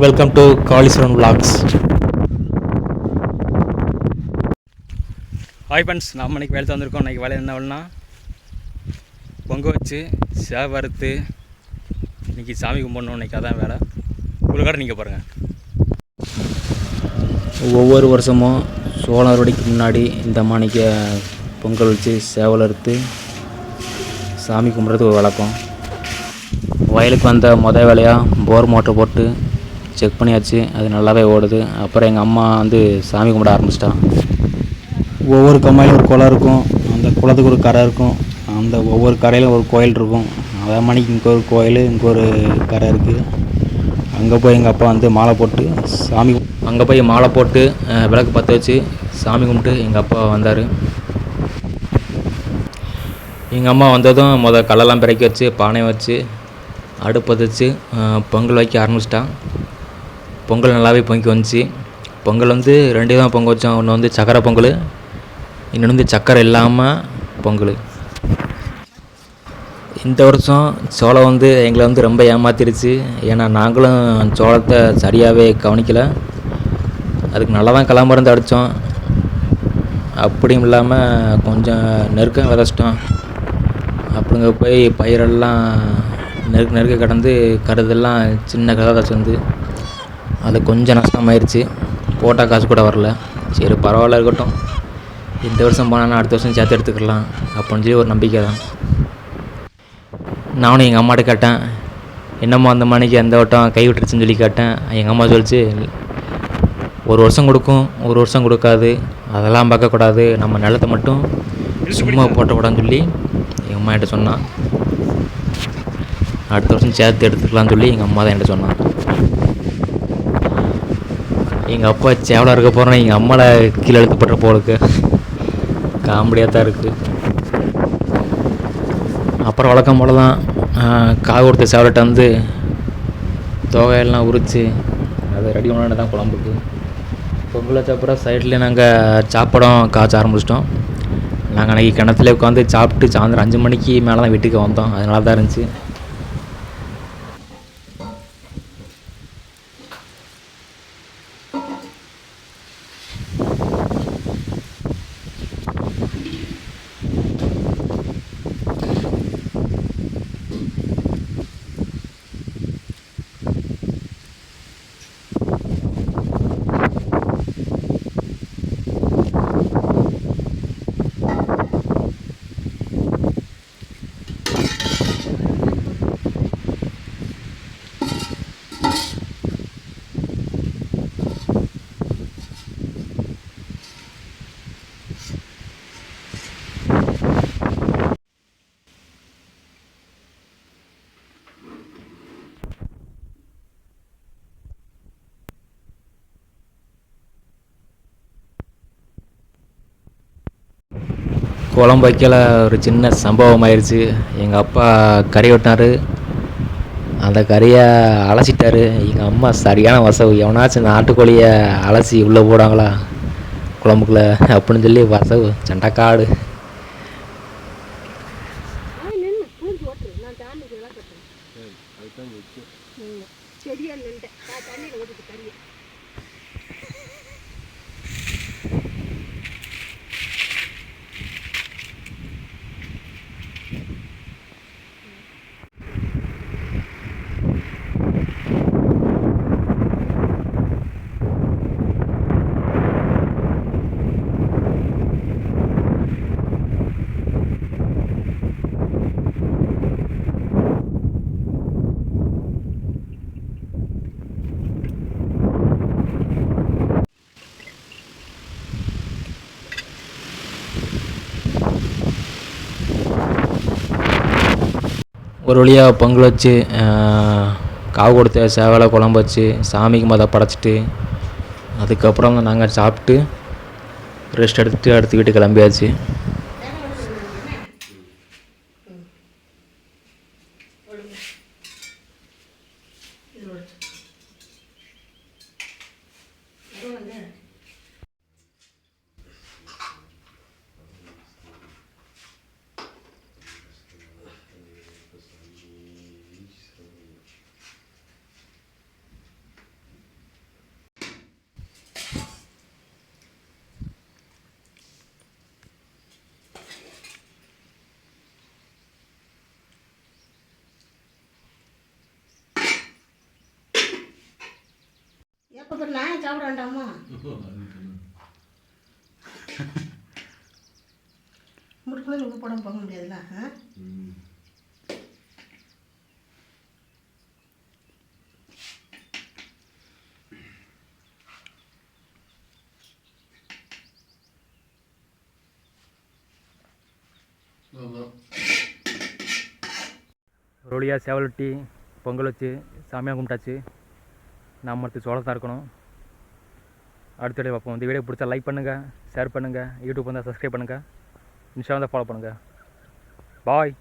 Welcome to Kaliswaran vlogs. Hi friends, நம்ம இன்றைக்கி வேலை வந்திருக்கோம். இன்றைக்கி வேலை என்ன வேலைனா பொங்க வச்சு சேவை வறுத்து இன்றைக்கி சாமி கும்பிடணும். இன்றைக்கி அதான் வேலை. உங்களுக்காக நீங்கள் பாருங்கள். ஒவ்வொரு வருஷமும் சோளம் அறுவடைக்கு முன்னாடி இந்த மாணிக்க பொங்கல் வச்சு சேவல் அறுத்து சாமி கும்பிட்றது ஒரு வழக்கம். வயலுக்கு வந்த மொதல் வேலையாக போர் மோட்டர் போட்டு செக் பண்ணியாச்சு. அது நல்லாவே ஓடுது. அப்புறம் எங்கள் அம்மா சாமி கும்பிட ஆரம்பிச்சிட்டான். ஒவ்வொரு கம்மாயிலும் ஒரு குளம் இருக்கும். அந்த குளத்துக்கு ஒரு கரை இருக்கும். அந்த ஒவ்வொரு கரையிலும் ஒரு கோயில் இருக்கும். அதே மணிக்கு இங்கே ஒரு கோயில், இங்கே ஒரு கரை இருக்குது. அங்கே போய் எங்கள் அப்பா மாலை போட்டு மாலை போட்டு விளக்கு பற்ற வச்சு சாமி கும்பிட்டு எங்கள் அப்பா வந்தார். எங்கள் அம்மா வந்ததும் கல்லெல்லாம் பிறக்கி வச்சு பானையை வச்சு அடுப்பு வச்சு பொங்கல் வைக்க ஆரம்பிச்சிட்டான். பொங்கல் நல்லாவே பொங்கி வந்துச்சு. பொங்கல் 2 தான் பொங்க வச்சோம். ஒன்று சக்கரை பொங்கல், இன்னொன்று சக்கரை இல்லாமல் பொங்கல். இந்த வருஷம் சோளம் எங்களை ரொம்ப ஏமாத்திருச்சு. ஏன்னா நாங்களும் சோளத்தை சரியாகவே கவனிக்கலை. அதுக்கு நல்லா தான் கிளம்பருந்து அடித்தோம். அப்படியும் இல்லாமல் கொஞ்சம் நெருக்கம் விதைச்சிட்டோம். அப்படிங்க போய் பயிரெல்லாம் நெருக்க கடந்து கருதெல்லாம் சின்ன கதை அது கொஞ்சம் நஷ்டமாயிருச்சு. போட்டால் காசு கூட வரல. சரி, பரவாயில்ல, இருக்கட்டும். இந்த வருஷம் போனால் அடுத்த வருஷம் சேர்த்து எடுத்துக்கலாம் அப்படின்னு சொல்லி ஒரு நம்பிக்கை தான். நானும் எங்கள் அம்மாட்ட கேட்டேன், என்னம்மா அந்த மணிக்கு எந்த வட்டம் கை விட்டுருச்சுன்னு சொல்லி கேட்டேன். எங்கள் அம்மா சொல்லிச்சு, ஒரு வருஷம் கொடுக்கும், ஒரு வருஷம் கொடுக்காது, அதெல்லாம் பார்க்கக்கூடாது, நம்ம நிலத்தை மட்டும் சும்மா போட்டக்கூடாதுன்னு சொல்லி எங்கள் அம்மா என்கிட்ட சொன்னான். அடுத்த வருஷம் சேர்த்து எடுத்துக்கலான்னு சொல்லி எங்கள் அம்மா தான் என்கிட்ட சொன்னான். எங்கள் அப்பா சேவலாக இருக்க போகிறோன்னா எங்கள் அம்மாவில் கீழே எழுத்துப்பட்ட போலுக்கு காமெடியாக தான் இருக்குது. அப்புறம் வழக்கம் போல் தான் காய் கொடுத்த சேவலட்டை தொகையெல்லாம் உரித்து அதை ரெடி பண்ண தான் குழம்புக்கு. பொங்கல் வச்ச அப்புறம் சைட்லேயே நாங்கள் சாப்பாடும் காய்ச்ச ஆரம்பிச்சிட்டோம். நாங்கள் அன்றைக்கி கிணத்துல உட்காந்து சாப்பிட்டு சாயந்தரம் 5 மணிக்கு மேலே தான் வீட்டுக்கு வந்தோம். அது நல்லா தான் இருந்துச்சு. குழம்பு வைக்கல ஒரு சின்ன சம்பவம் ஆயிடுச்சு. எங்கள் அப்பா கறி வெட்டினார். அந்த கறியை அலசிட்டார். எங்கள் அம்மா சரியான வசவு. எவனாச்சும் நாட்டுக்கோழியை அலசி உள்ளே போடாங்களா குழம்புக்குள்ளே அப்படின்னு சொல்லி வசவு சண்டைக்காடு. ஒரு வழியாக பொங்கல் வச்சு காவு கொடுத்த சேவலை குழம்பு வச்சு சாமிக்கு படைச்சிட்டு அதுக்கப்புறம் நாங்கள் சாப்பிட்டு ரெஸ்ட் எடுத்துகிட்டு அடுத்த வீட்டுக்கு கிளம்பியாச்சு. இப்போ நான் சாப்பிட வேண்டாமா? முட்டுக்குள்ளே உப்பு போடாமல் போக முடியாதுல்ல? ஒரு வழியாக சேவல் வெட்டி பொங்கல் வச்சு சாமியாக கும்பிட்டாச்சு. நாம் அடுத்து சோளத்தான் இருக்கணும். அடுத்த வீடியோ பார்ப்போம். இந்த வீடியோ பிடிச்சா லைக் பண்ணுங்கள், ஷேர் பண்ணுங்கள், யூடியூப் வந்தால் சப்ஸ்கிரைப் பண்ணுங்கள், இன்ஸ்டா வந்தால் ஃபாலோ பண்ணுங்கள். பாய்.